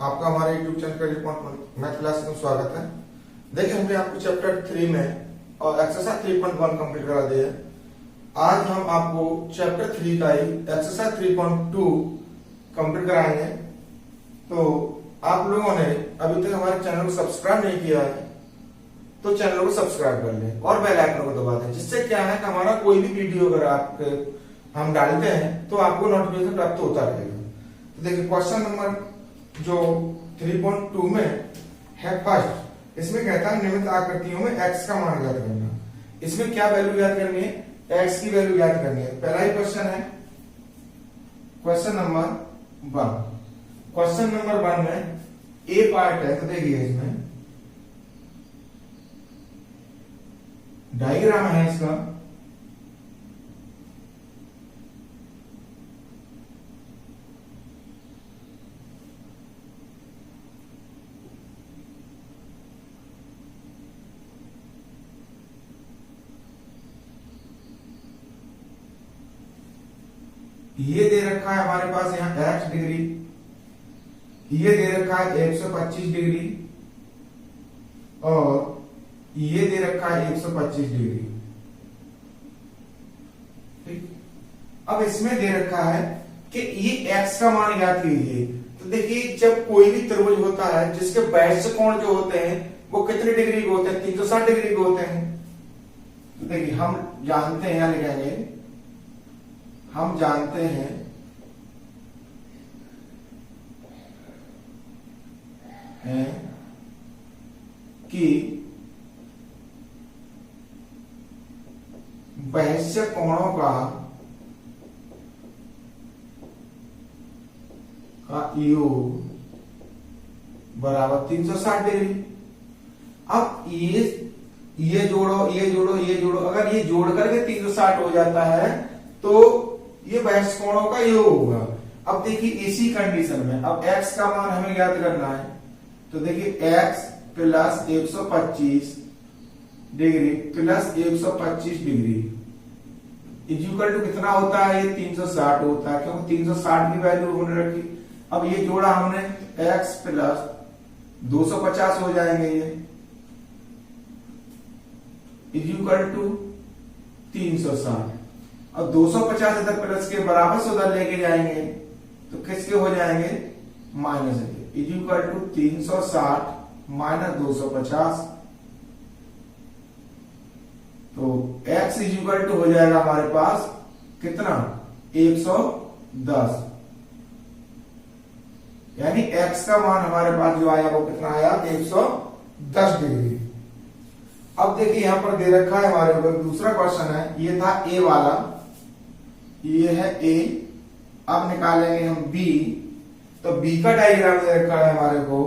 आपका हमारे YouTube channel का मैथ क्लास में स्वागत है। देखिए हमने आपको चैप्टर 3 में और एक्सरसाइज 3.1 कंप्लीट करा दिया। आज हम आपको चैप्टर 3 का ही एक्सरसाइज 3.2 कंप्लीट कराएंगे। तो आप लोगों ने अभी तक हमारे चैनल को सब्सक्राइब नहीं किया है तो चैनल को सब्सक्राइब कर लें और बेल आइकन को दबा दें, जिससे क्या है कि हमारा कोई भी वीडियो अगर आपके हम डालते हैं तो आपको नोटिफिकेशन प्राप्त होता रहेगा। तो देखिए क्वेश्चन नंबर जो 3.2 में है फर्स्ट, इसमें कहता है निम्नलिखित आकृतियों में x का मान ज्ञात करना। इसमें क्या वैल्यू ज्ञात करनी है? x की वैल्यू ज्ञात करनी है। पहला ही क्वेश्चन है क्वेश्चन नंबर 1। क्वेश्चन नंबर 1 में ए पार्ट है, तो देखिए इसमें डायग्राम है इसका। ये दे रखा है हमारे पास यहां x डिग्री, ये दे रखा है 125 डिग्री और ये दे रखा है 125 डिग्री। ठीक, अब इसमें दे रखा है कि ये x का मान ज्ञात कीजिए। तो देखिए जब कोई भी त्रिभुज होता है जिसके वैश्य कोण जो होते हैं वो कितने डिग्री के होते हैं? 360 डिग्री के होते हैं। तो देखिए हम जानते हैं, यहां लिखेंगे हम जानते हैं कि वैश्य कोणों का योग बराबर 360 डिग्री। अब ये जोड़ो ये जोड़ो ये जोड़ो, अगर ये जोड़ करके 360 हो जाता है तो ये वैश्य कोणों का योग होगा। अब देखिए इसी कंडीशन में अब x का मान हमें ज्ञात करना है। तो देखिए x plus 125 degree plus 125 degree equal to कितना होता है? ये 360 होता है, क्योंकि 360 की वैल्यू हमने रखी। अब ये जोड़ा हमने x प्लस 250 हो जाएंगे ये इक्वल टू 360। और 250 इधर प्लस के बराबर से उधर लेके जाएंगे तो किसके हो जाएंगे? माइनस के इक्वल टू 360 माइनस 250। तो x इक्वल टू हो जाएगा हमारे पास कितना? 110। यानी x का मान हमारे पास जो आया वो कितना आया? 110 डिग्री। अब देखिए यहां पर दे रखा है हमारे ऊपर दूसरा क्वेश्चन है, ये था a वाला, ये है a। अब निकालेंगे हम b। तो b का डायग्राम दे रखा है हमारे को।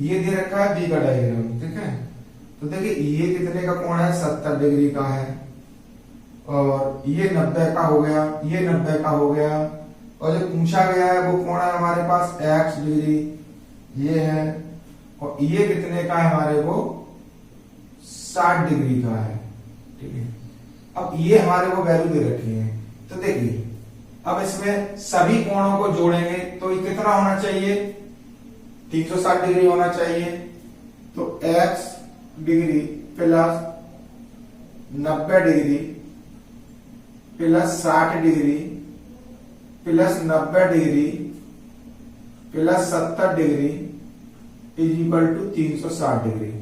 ये दे रखा है बी का डायग्राम, ठीक है। तो देखिए ये कितने का कोण है? 70 डिग्री का है। और ये 90 का हो गया, ये 90 का हो गया। और जो पूछा गया है वो कोण है हमारे पास x डिग्री, ये है। और ये कितने का है हमारे को? 60 डिग्री का है, ठीक है। अब ये हमारे को वैल्यू दे रखी है। तो देखिए अब इसमें सभी कोणों को जोड़ेंगे तो ये कितना होना चाहिए? 360 डिग्री होना चाहिए। तो x degree plus 90 degree plus 60 degree plus 90 degree plus 70 degree is equal to 360 degree.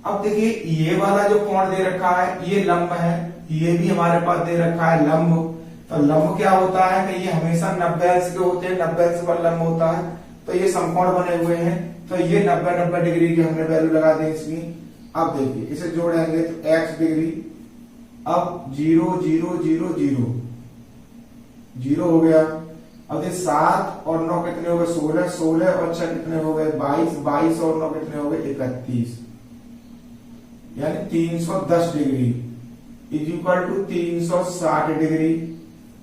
अब देखिए ये वाला जो कोण दे रखा है ये लंब है, ये भी हमारे पास दे रखा है लंब। तो लंब क्या होता है कि ये हमेशा 90 अंश के होते हैं, 90 अंश पर लंब होता है। तो ये समकोण बने हुए हैं, तो ये 90 डिग्री की हमने वैल्यू लगा दी इसकी। अब देखिए इसे जोड़ेंगे तो x डिग्री अब 0 0 0 0 0 हो गया। अब ये 7 और 9 कितने हो गए 16, 16 और 6 कितने हो गए 22, 22 और 9 कितने हो गए 31, यानी 310 degree is equal to 360 degree.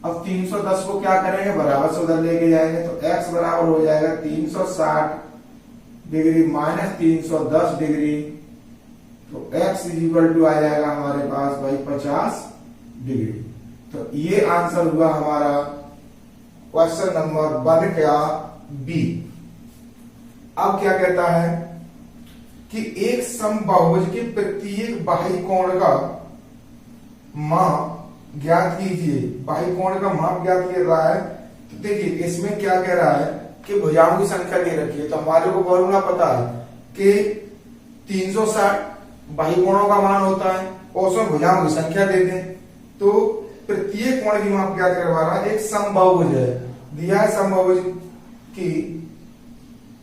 अब 310 को क्या करेंगे बराबर से उधर लेके जाएंगे, तो x बराबर हो जाएगा 360 डिग्री माइनस 310 डिग्री, तो x इज इक्वल टू आ जाएगा हमारे पास भाई 50 डिग्री। तो ये आंसर हुआ हमारा क्वेश्चन नंबर 1 का बी। अब क्या कहता है कि एक समबाहुभुज के प्रत्येक बाह्य कोण का माप ज्ञात कीजिए। बाह्य कोण का माप ज्ञात कर रहा है, तो देखिए इसमें क्या कह रहा है कि भुजाओं की संख्या दे रखी है, तो हमारे को फॉर्मूला पता है कि 360 बाह्य कोणों का मान होता है और उसमें भुजाओं की संख्या दे दें, तो प्रत्येक कोण की माप ज्ञात करवा रहा है। एक समबाहुभुज है, दिया है समबाहुभुज की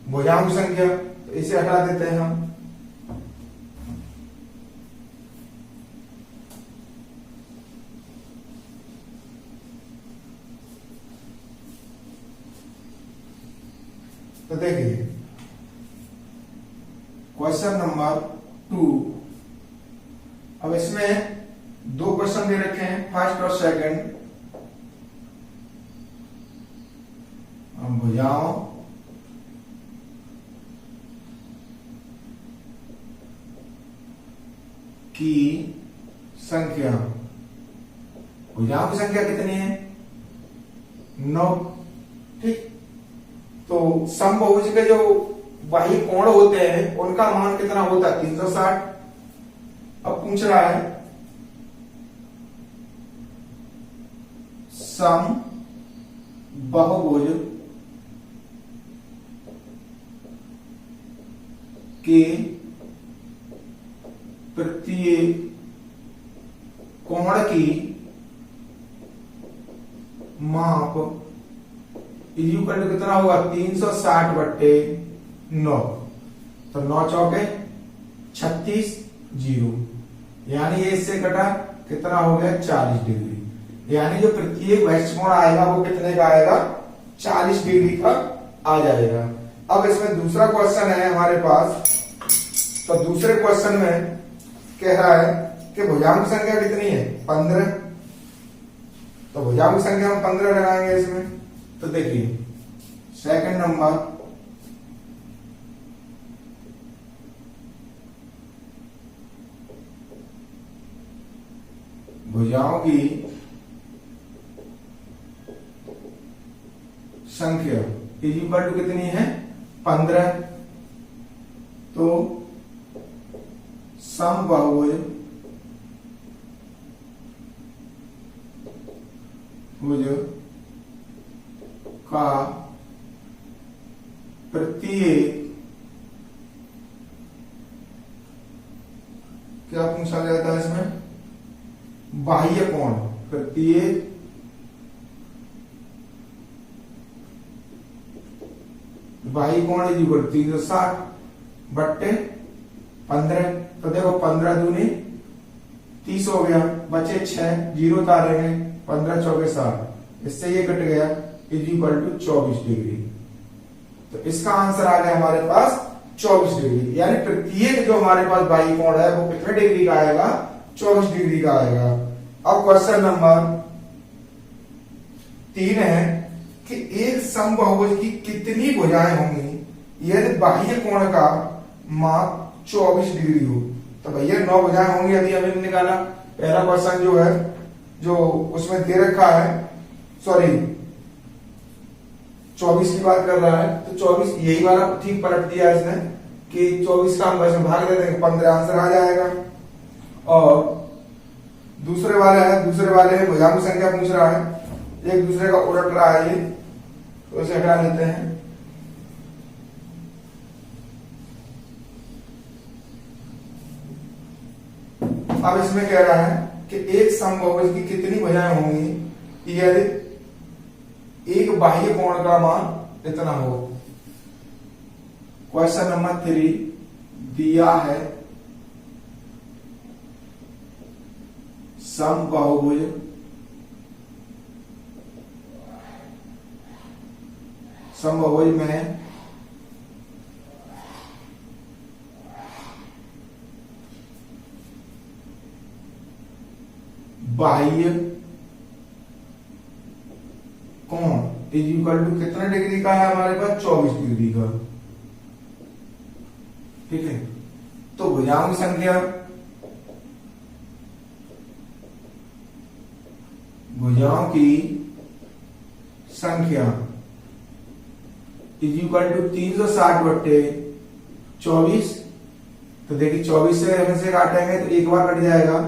भुजाओं की संख्या, तो इसे हटा देते हैं हम। तो देखिए क्वेश्चन नंबर 2, अब इसमें 2 क्वेश्चन दे रखे हैं, फर्स्ट और सेकंड। भुजाओं की संख्या, भुजाओं की संख्या कितनी है 9, ठीक। तो समबाहुभुज के जो बाह्य कोण होते हैं उनका मान कितना होता है 360। अब पूछ रहा है समबाहुभुज के प्रत्येक कोण की माप इक्वल टू कितना होगा 360/9, तो 9 चौके 36 0, यानी ये इससे कटा कितना हो गया 40 डिग्री, यानी जो प्रत्येक वैश्य कोण आएगा वो कितने का आएगा 40 डिग्री का आ जाएगा। अब इसमें दूसरा क्वेश्चन है हमारे पास, तो दूसरे क्वेश्चन में कह रहा है कि भुजाओं की संख्या कितनी है 15, तो भुजाओं की संख्या हम 15 लगाएंगे इसमें। तो देखिए सेकंड नंबर, भुजाओं की संख्या इज इक्वल टू कितनी है 15, तो समबाहुभुज का प्रत्येक, क्या पूछा जाता है इसमें बाह्य कोण, प्रत्येक बाह्य कोण इज इक्वल 360/15, तो देखो 15 दूनी 30 हो गया, बचे 6 जीरो उतारेंगे, 15 चौके 60, इससे ये कट गया इज इक्वल टू 24 डिग्री। तो इसका आंसर आ गया हमारे पास 24 डिग्री, यानी प्रत्येक जो हमारे पास बाह्य कोण है वो कितने डिग्री का आएगा 24 डिग्री का आएगा। अब क्वेश्चन नंबर 3 है कि एक समबाहुभुज की कितनी भुजाएं होंगी यदि बाह्य कोण का माप 24 डिग्री हो। तो भैया 9 भुजाएं होंगी, अभी हमने निकाला। पहला क्वेश्चन जो है जो उसमें दे रखा है, सॉरी 24 की बात कर रहा है, तो 24 यही वाला ठीक पलट दिया इसने कि 24 का हम वैसे भाग दे देंगे 15 आंसर आ जाएगा। और दूसरे वाले में भुजाओं की संख्या पूछ रहा है, एक दूसरे का उलट रहा है ये, तो इसे हटा लेते हैं। अब इसमें कह रहा है कि एक समबाहुभुज की कितनी भुजाएं होंगी यदि एक बाह्य कोण का मान इतना हो। क्वेश्चन नंबर 3 दिया है समबाहुभुज में बाह्य कोण इज इक्वल टू कितना डिग्री का है हमारे पास 24 डिग्री का। ठीक है, तो भुजाओं की संख्या इज इक्वल टू 360/24। तो देखिए 24 से हम से काटेंगे तो एक बार कट जाएगा,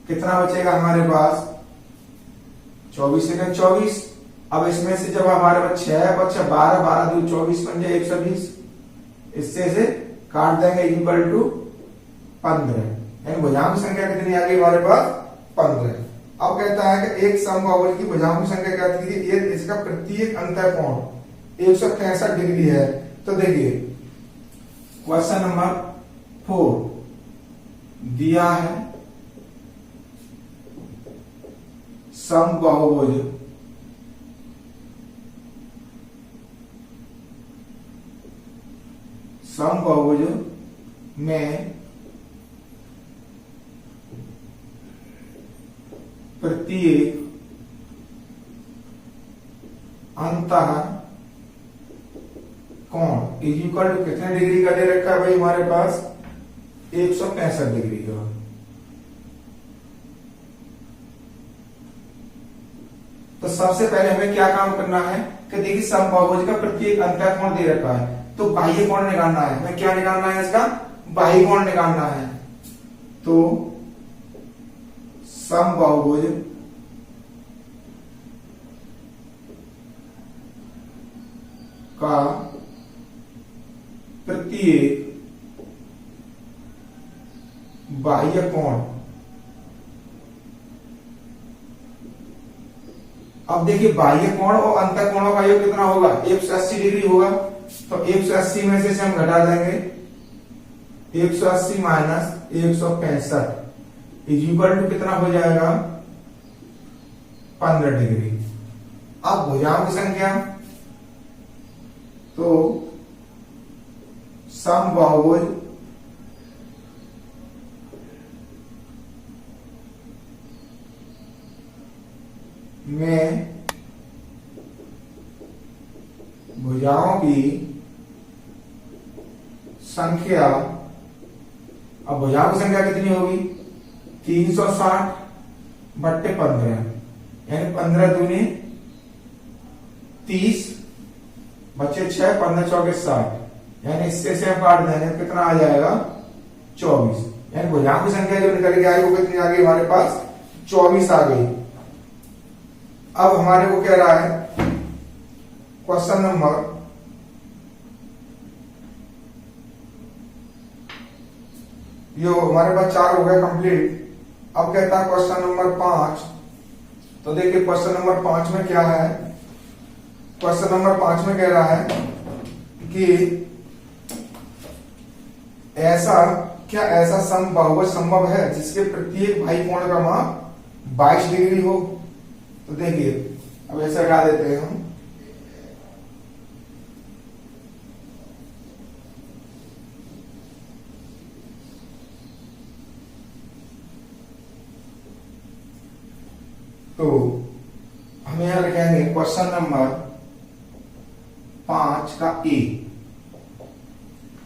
कितना बचेगा हमारे पास 24 से 24। अब इसमें से जब हमारे पास 6 बच्चा 12 12 2 24 बन जाए 120, इससे से काट देंगे इक्वल टू 15। यानी भुजाओं की संख्या कितनी आ गई हमारे पास 15। अब कहता है कि एक समबाहुभुज की भुजाओं की संख्या क्या थी, ये इसका प्रत्येक अंतःकोण 165 डिग्री है। तो देखिए क्वेश्चन नंबर 4 दिया है समबाहुभुज में प्रत्येक अंतः कोण इज इक्वल टू कितने डिग्री का दे रखा है भाई हमारे पास 165 डिग्री का। तो सबसे पहले हमें क्या काम करना है कि देखिए समबाहुभुज का प्रत्येक अंतःकोण दे रखा है, तो बाह्य कोण निकालना है। हमें क्या निकालना है, इसका बाह्य कोण निकालना है। तो समबाहुभुज का प्रत्येक बाह्य कोण, अब देखिए बाह्य कोण और अंतःकोणों का योग कितना होगा 180 डिग्री होगा। तो 180 में से हम घटा देंगे 180 माइनस 165 इज इक्वल टू कितना हो जाएगा 15 डिग्री। अब भुजाओं की संख्या, तो समबाहुभुज में भुजाओं की संख्या, अब भुजाओं की संख्या कितनी होगी 360/15, यानी 15 दूनी 30 बच्चे 6 15 चौके 60, यानी इससे से काट देंगे कितना आ जाएगा 24। यानी भुजाओं की संख्या जो निकल के आई वो कितनी आ गई हमारे पास 24 आ गई। अब हमारे को कह रहा है क्वेश्चन नंबर यो हमारे पास 4 हो गया कंप्लीट। अब कहता है क्वेश्चन नंबर 5। तो देखिए क्वेश्चन नंबर 5 में क्या है, क्वेश्चन नंबर 5 में कह रहा है कि ऐसा समबाहुभुज संभव है जिसके प्रत्येक बाह्य कोण का माप 22 डिग्री हो। तो देखिए अब ऐसा हटा देते हैं हम, तो हम यहां लिखेंगे क्वेश्चन नंबर 5 का ए।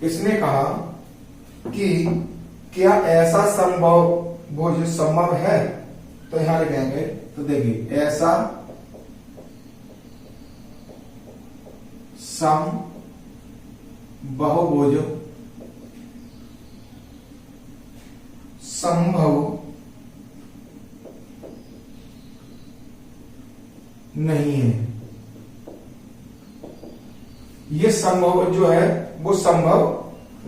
इसने कहा कि क्या ऐसा समबाहुभुज संभव है, तो यहां लिखेंगे, तो देखिए ऐसा समबाहुभुज संभव नहीं है। ये संभव जो है वो संभव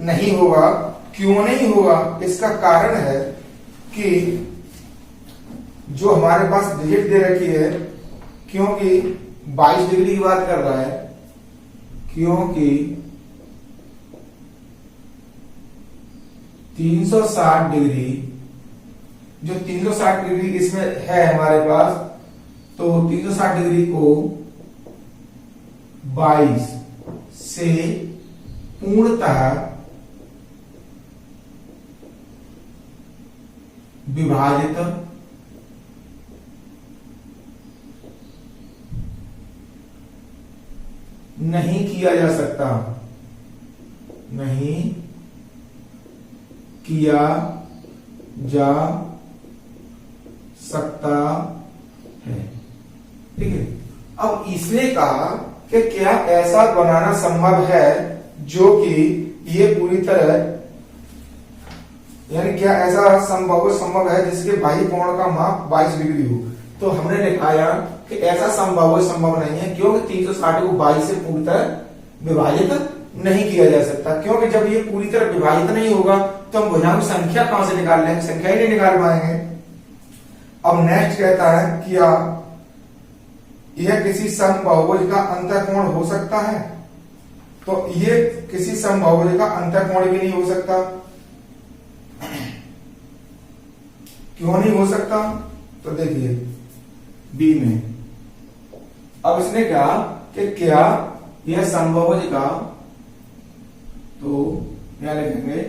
नहीं होगा। क्यों नहीं होगा, इसका कारण है कि जो हमारे पास डिजिट दे रखी है, क्योंकि 22 डिग्री की बात कर रहा है, क्योंकि 360 डिग्री जो 360 डिग्री इसमें है हमारे पास, तो 360 डिग्री को 22 से पूर्णतः विभाजित नहीं किया जा सकता, नहीं किया जा सकता है। ठीक है, अब इसने कहा कि क्या ऐसा बनाना संभव है जो कि ये पूरी तरह, यानी क्या ऐसा संभव है जिसके बाह्य कोण का माप 22 डिग्री हो। तो हमने दिखाया कि ऐसा संभव नहीं है, क्योंकि 360 को 22 से पूरी तरह विभाजित नहीं किया जा सकता, क्योंकि जब ये पूरी तरह विभाजित नहीं होगा तो हम भुजाओं की संख्या कहां से निकाल लेंगे, संख्या ही नहीं निकाल पाएंगे। अब नेक्स्ट कहता है क्या यह किसी समबाहुभुज का अंतःकोण हो सकता है, तो ये किसी समबाहुभुज का अंतःकोण भी नहीं हो सकता। क्यों नहीं हो सकता, तो देखिए बी में, अब इसने कहा कि क्या यह समबाहुभुज का, तो यहां लिखेंगे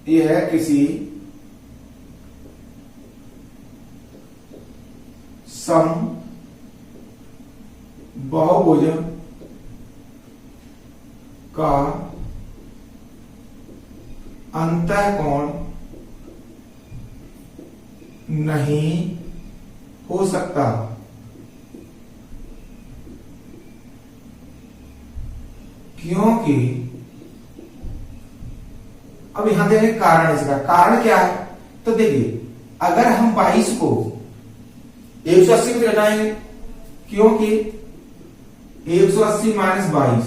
यह है किसी समबाहुभुज का अंतःकोण नहीं हो सकता, क्योंकि, अब यहां देखें कारण, इसका कारण क्या है, तो देखिए अगर हम 22 को 180 से घटाएंगे, क्योंकि 180 माइनस 22,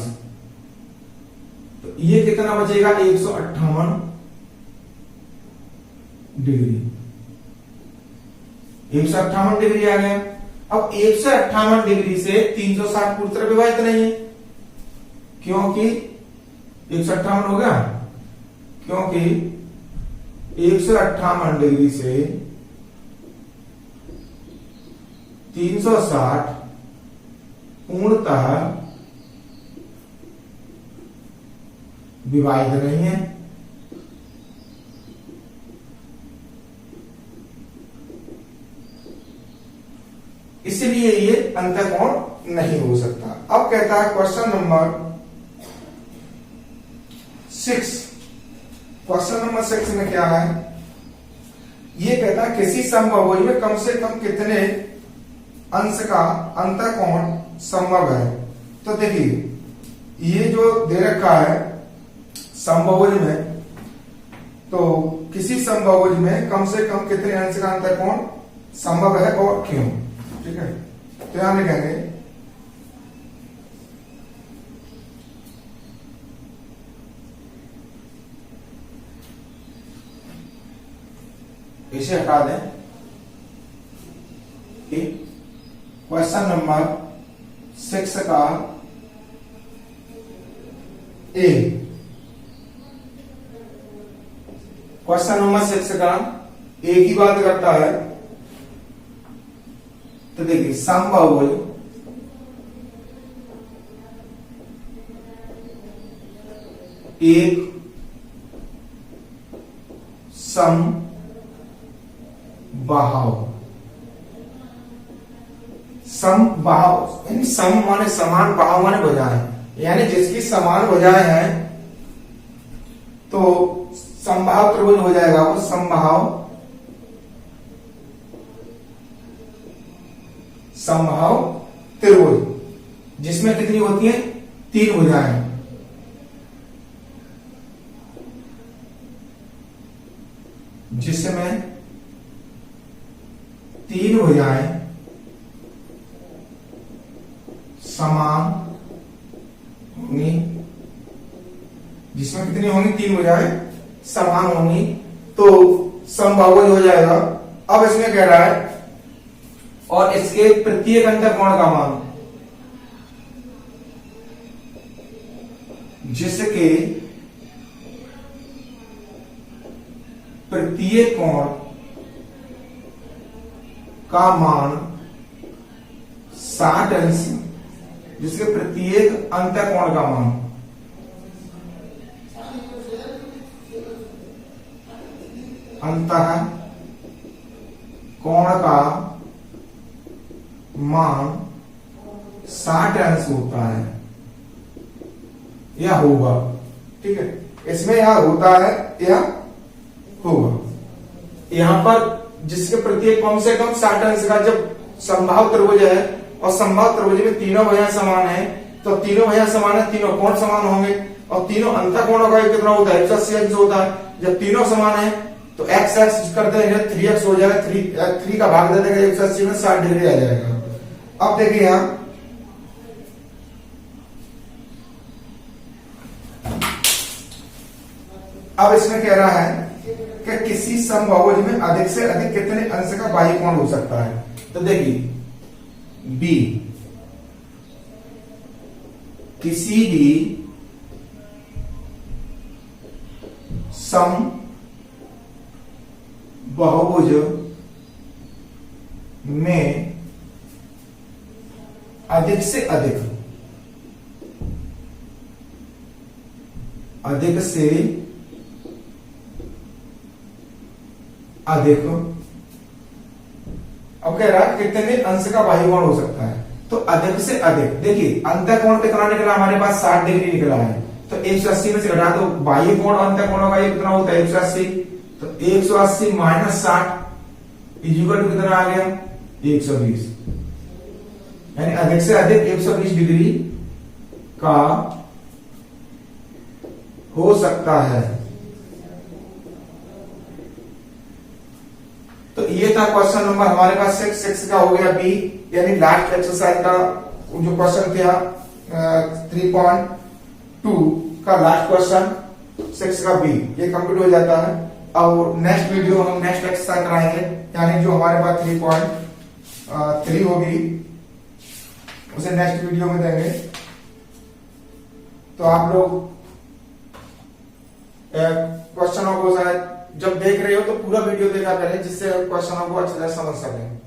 तो ये कितना बचेगा, 158 डिग्री, 158 डिग्री आ गया। अब 158 डिग्री से 360 पूरी तरह विभाजित नहीं है, क्योंकि 158 हो गया, क्योंकि 158 डिग्री से 360 पूर्णतः विभाजित नहीं है। इसलिए ये अंतःकोण नहीं हो सकता। अब कहता है क्वेश्चन नंबर 6, क्वेश्चन नंबर 6 में क्या है, ये कहता है किसी समबाहुभुज में कम से कम कितने अंश का अंतःकोण संभव है। तो देखिए ये जो दे रखा है समबाहुभुज में, तो किसी समबाहुभुज में कम से कम कितने अंश का अंतःकोण संभव है और क्यों। ठीक है, तो यहां लिखेंगे इसे हटा दें। क्वेश्चन नंबर 6 का ए, क्वेश्चन नंबर 6 का ए की बात करता है। तो देखिए समबाहुभुज एक समबाहु यानी सम माने समान, बाहु माने भुजाएं, यानी जिसकी समान भुजाएं हैं तो समबाहु त्रिभुज हो जाएगा वो समबाहु त्रिभुज, जिसमें कितनी होती है, 3 भुजाएं। जिसमें 3 भुजाएं समान होंगी, जिसमें कितनी होंगी, 3 भुजाएं समान होंगी, तो समबाहुभुज हो जाएगा। अब इसमें कह रहा है और इसके प्रत्येक अंतःकोण का मान, जिसके प्रत्येक कोण का मान 60 अंश, जिसके प्रत्येक अंतःकोण का मान अंतः कोण का मान 60 अंश होता है या होगा। ठीक है, इसमें यह होता है या होगा। यहां पर जिसके प्रत्येक कम से कम 60 अंश का, जब संभाव त्रिभुज है और संभाव त्रिभुज में तीनों भुजा समान है, तो तीनों भुजा समान है, तीनों कोण समान होंगे और तीनों अंतःकोणों का कितना होता है 180 अंश होता है। जब तीनों समान है तो x x कर देंगे 3x हो जाएगा, 3 का भाग दे देंगे 180 में 60 डिग्री आ जाएगा। अब देखिए यहां अब इसमें कह रहा है कि किसी समबाहुभुज में अधिक से अधिक कितने अंश का बाह्य कोण हो सकता है। तो देखिए B, किसी भी सम बहुभुज में अधिक से अधिक अब कह रहा कितने अंश का बाह्य कोण हो सकता है। तो अधिक से अधिक, देखिए अंतःकोण कितना निकला हमारे पास 60 डिग्री निकला है, तो 180 में से घटा दो, बाह्य कोण अंतःकोणों का कितना होता है 180, तो 180 माइनस 60 इक्वल टू कितना आ गया 120, यानी अधिक से अधिक 120 डिग्री का हो सकता है। तो ये था क्वेश्चन नंबर हमारे पास 6 का हो गया बी, यानी लास्ट एक्सरसाइज का जो क्वेश्चन था 3.2 का लास्ट क्वेश्चन 6 का बी, ये कंप्लीट हो जाता है। और नेक्स्ट वीडियो हम नेक्स्ट एक्सरसाइज कराएंगे, यानी जो हमारे पास 3.3 होगी उसे नेक्स्ट वीडियो में देंगे। तो आप लोग क्वेश्चनों को शायद जब देख रहे हो तो पूरा वीडियो देखा करें, जिससे क्वेश्चनों को अच्छे से समझ सकें।